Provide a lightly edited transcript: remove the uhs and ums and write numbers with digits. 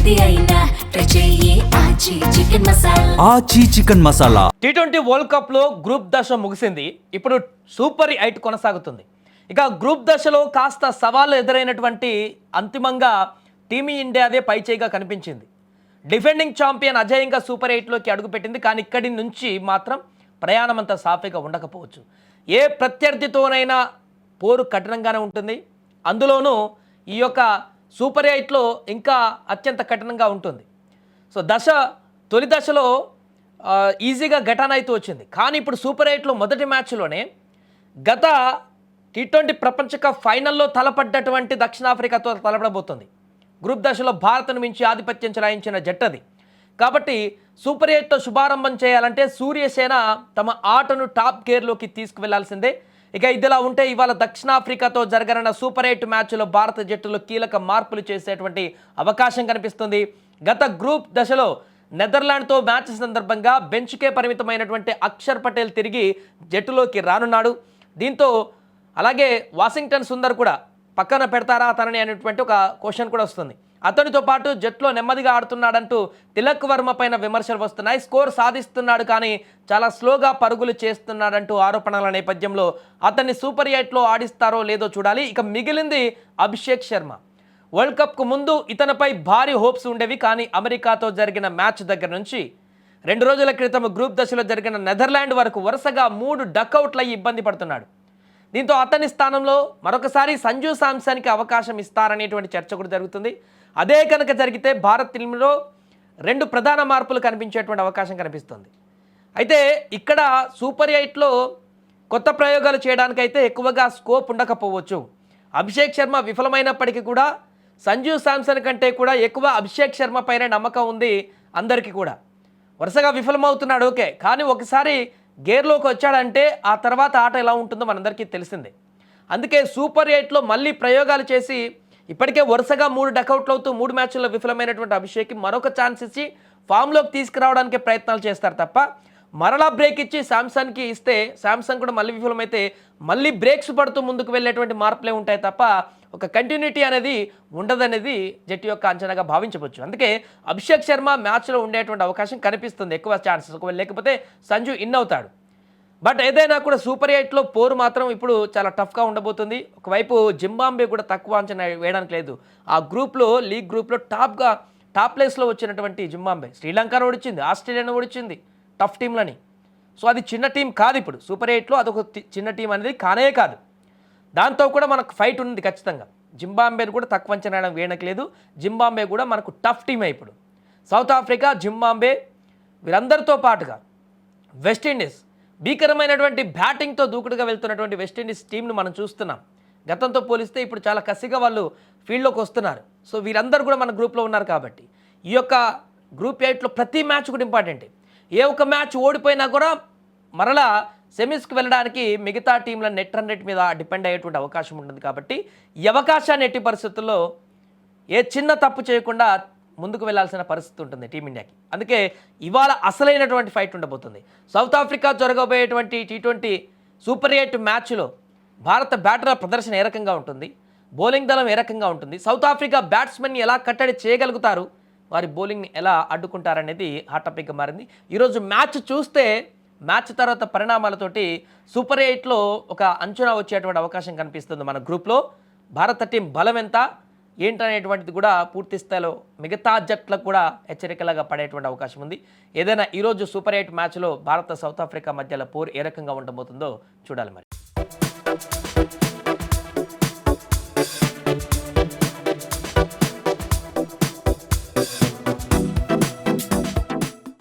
ఏది అయినా ట్రై చెయ్యి ఆచి చికెన్ మసాలా. ఆచి చికెన్ మసాలా. టీ20 వరల్డ్ కప్లో గ్రూప్ దశ ముగిసింది. ఇప్పుడు సూపర్ 8 కొనసాగుతుంది. ఇక గ్రూప్ దశలో కాస్త సవాళ్ళు ఎదురైనటువంటి అంతిమంగా టీమిండియాదే పైచేయిగా కనిపించింది. డిఫెండింగ్ ఛాంపియన్ అజేయంగా సూపర్ 8లోకి అడుగుపెట్టింది. కానీ ఇక్కడి నుంచి మాత్రం ప్రయాణం అంతా సాఫీగా ఉండకపోవచ్చు. ఏ ప్రత్యర్థితోనైనా పోరు కఠినంగానే ఉంటుంది. అందులోనూ ఈ యొక్క సూపర్ 8లో ఇంకా అత్యంత కఠినంగా ఉంటుంది. సో తొలి దశలో ఈజీగా ఘటన అయితే వచ్చింది. కానీ ఇప్పుడు సూపర్ 8లో మొదటి మ్యాచ్లోనే గత టీ20 ప్రపంచ కప్ ఫైనల్లో తలపడ్డటువంటి దక్షిణాఫ్రికాతో తలపడబోతుంది. గ్రూప్ దశలో భారత్ను మించి ఆధిపత్యం చెలాయించిన జట్టది. కాబట్టి సూపర్ 8తో శుభారంభం చేయాలంటే సూర్యసేన తమ ఆటను టాప్ గేర్లోకి తీసుకువెళ్లాల్సిందే. ఇక ఇదిలా ఉంటే ఇవాళ దక్షిణాఫ్రికాతో జరగనున్న సూపర్ 8 మ్యాచ్లో భారత జట్టులో కీలక మార్పులు చేసేటువంటి అవకాశం కనిపిస్తుంది. గత గ్రూప్ దశలో నెదర్లాండ్తో మ్యాచ్ సందర్భంగా బెంచ్కే పరిమితమైనటువంటి అక్షర్ పటేల్ తిరిగి జట్టులోకి రానున్నాడు. దీంతో అలాగే వాషింగ్టన్ సుందర్ కూడా పక్కన పెడతారా తనని అనేటువంటి ఒక క్వశ్చన్ కూడా వస్తుంది. అతనితో పాటు జట్టులో నెమ్మదిగా ఆడుతున్నాడంటూ తిలక్ వర్మ పైన విమర్శలు వస్తున్నాయి. స్కోర్ సాధిస్తున్నాడు కానీ చాలా స్లోగా పరుగులు చేస్తున్నాడంటూ ఆరోపణల నేపథ్యంలో అతన్ని సూపర్ 8లో ఆడిస్తారో లేదో చూడాలి. ఇక మిగిలింది అభిషేక్ శర్మ. వరల్డ్ కప్కు ముందు ఇతనిపై భారీ హోప్స్ ఉండేవి. కానీ అమెరికాతో జరిగిన మ్యాచ్ దగ్గర నుంచి 2 రోజుల క్రితం గ్రూప్ దశలో జరిగిన నెదర్లాండ్ వరకు వరుసగా 3 డకౌట్లు అయ్యి ఇబ్బంది పడుతున్నాడు. దీంతో అతని స్థానంలో మరొకసారి సంజు శాంసన్కి అవకాశం ఇస్తారనేటువంటి చర్చ కూడా జరుగుతుంది. అదే కనుక జరిగితే భారత్ టీంలో 2 ప్రధాన మార్పులు కనిపించేటువంటి అవకాశం కనిపిస్తుంది. అయితే ఇక్కడ సూపర్ 8లో కొత్త ప్రయోగాలు చేయడానికైతే ఎక్కువగా స్కోప్ ఉండకపోవచ్చు. అభిషేక్ శర్మ విఫలమైనప్పటికీ కూడా సంజు శాంసన్ కంటే కూడా ఎక్కువ అభిషేక్ శర్మ పైన నమ్మకం ఉంది అందరికీ కూడా. వరుసగా విఫలమవుతున్నాడు ఓకే, కానీ ఒకసారి గేర్లోకి వచ్చాడంటే ఆ తర్వాత ఆట ఎలా ఉంటుందో మనందరికీ తెలిసిందే. అందుకే సూపర్ 8లో మళ్ళీ ప్రయోగాలు చేసి ఇప్పటికే వరుసగా 3 డకౌట్లు అవుతూ 3 మ్యాచ్ల్లో విఫలమైనటువంటి అభిషేక్కి మరొక ఛాన్స్ ఇచ్చి ఫామ్లోకి తీసుకురావడానికి ప్రయత్నాలు చేస్తారు తప్ప మరలా బ్రేక్ ఇచ్చి శాంసన్కి ఇస్తే శాంసన్ కూడా మళ్ళీ విఫలమైతే మళ్ళీ బ్రేక్స్ పడుతూ ముందుకు వెళ్ళేటువంటి మార్పులే ఉంటాయి తప్ప ఒక కంటిన్యూటీ అనేది ఉండదనేది జట్టు యొక్క అంచనాగా భావించవచ్చు. అందుకే అభిషేక్ శర్మ మ్యాచ్లో ఉండేటువంటి అవకాశం కనిపిస్తుంది, ఎక్కువ ఛాన్సెస్. ఒకవేళ లేకపోతే సంజు ఇన్ అవుతాడు. బట్ ఏదైనా కూడా సూపర్ 8లో పోరు మాత్రం ఇప్పుడు చాలా టఫ్గా ఉండబోతుంది. ఒకవైపు జింబాబ్వే కూడా తక్కువ అంచనా వేయడానికి లేదు. ఆ గ్రూప్లో లీగ్ గ్రూప్లో టాప్ ప్లేస్లో వచ్చినటువంటి జింబాబ్వే శ్రీలంకను ఓడించింది, ఆస్ట్రేలియాను ఓడించింది టఫ్ టీంలని. సో అది చిన్న టీం కాదు. ఇప్పుడు సూపర్ 8లో అదొక చిన్న టీం అనేది కానే కాదు. దాంతో కూడా మనకు ఫైట్ ఉంది ఖచ్చితంగా. జింబాబ్వేని కూడా తక్కువ అంచనా వేయడానికి లేదు. జింబాబ్వే కూడా మనకు టఫ్ టీమే. ఇప్పుడు సౌత్ ఆఫ్రికా, జింబాబ్వే వీరందరితో పాటుగా వెస్టిండీస్ భీకరమైనటువంటి బ్యాటింగ్తో దూకుడుగా వెళ్తున్నటువంటి వెస్టిండీస్ టీంను మనం చూస్తున్నాం. గతంతో పోలిస్తే ఇప్పుడు చాలా కసిగా వాళ్ళు ఫీల్డ్లోకి వస్తున్నారు. సో వీరందరూ కూడా మన గ్రూప్లో ఉన్నారు. కాబట్టి ఈ యొక్క గ్రూప్ 8లో ప్రతి మ్యాచ్ కూడా ఇంపార్టెంట్. ఏ ఒక్క మ్యాచ్ ఓడిపోయినా కూడా మరలా సెమీస్కి వెళ్ళడానికి మిగతా టీంల నెట్ రన్ రేట్ మీద డిపెండ్ అయ్యేటువంటి అవకాశం ఉంటుంది. కాబట్టి ఈ అవకాశాన్ని ఎట్టి పరిస్థితుల్లో ఏ చిన్న తప్పు చేయకుండా ముందుకు వెళ్లాల్సిన పరిస్థితి ఉంటుంది టీమిండియాకి. అందుకే ఇవాళ అసలైనటువంటి ఫైట్ ఉండబోతుంది. సౌత్ ఆఫ్రికా జరగబోయేటువంటి టీ20 సూపర్ 8 మ్యాచ్లో భారత బ్యాటర్ల ప్రదర్శన ఏ రకంగా ఉంటుంది, బౌలింగ్ దళం ఏ రకంగా ఉంటుంది, సౌత్ ఆఫ్రికా బ్యాట్స్మెన్ని ఎలా కట్టడి చేయగలుగుతారు, వారి బౌలింగ్ని ఎలా అడ్డుకుంటారనేది హాట్ టాపిక్గా మారింది. ఈరోజు మ్యాచ్ చూస్తే మ్యాచ్ తర్వాత పరిణామాలతోటి సూపర్ 8లో ఒక అంచనా వచ్చేటువంటి అవకాశం కనిపిస్తుంది. మన గ్రూప్లో భారత టీం బలం ఎంత ఏంటనేటువంటిది కూడా పూర్తి స్థాయిలో మిగతా జట్లకు కూడా హెచ్చరికలాగా పడేటువంటి అవకాశం ఉంది. ఏదైనా ఈరోజు సూపర్ 8 మ్యాచ్లో భారత సౌత్ ఆఫ్రికా మధ్యలో పోరు ఏ రకంగా ఉండబోతుందో చూడాలి మరి.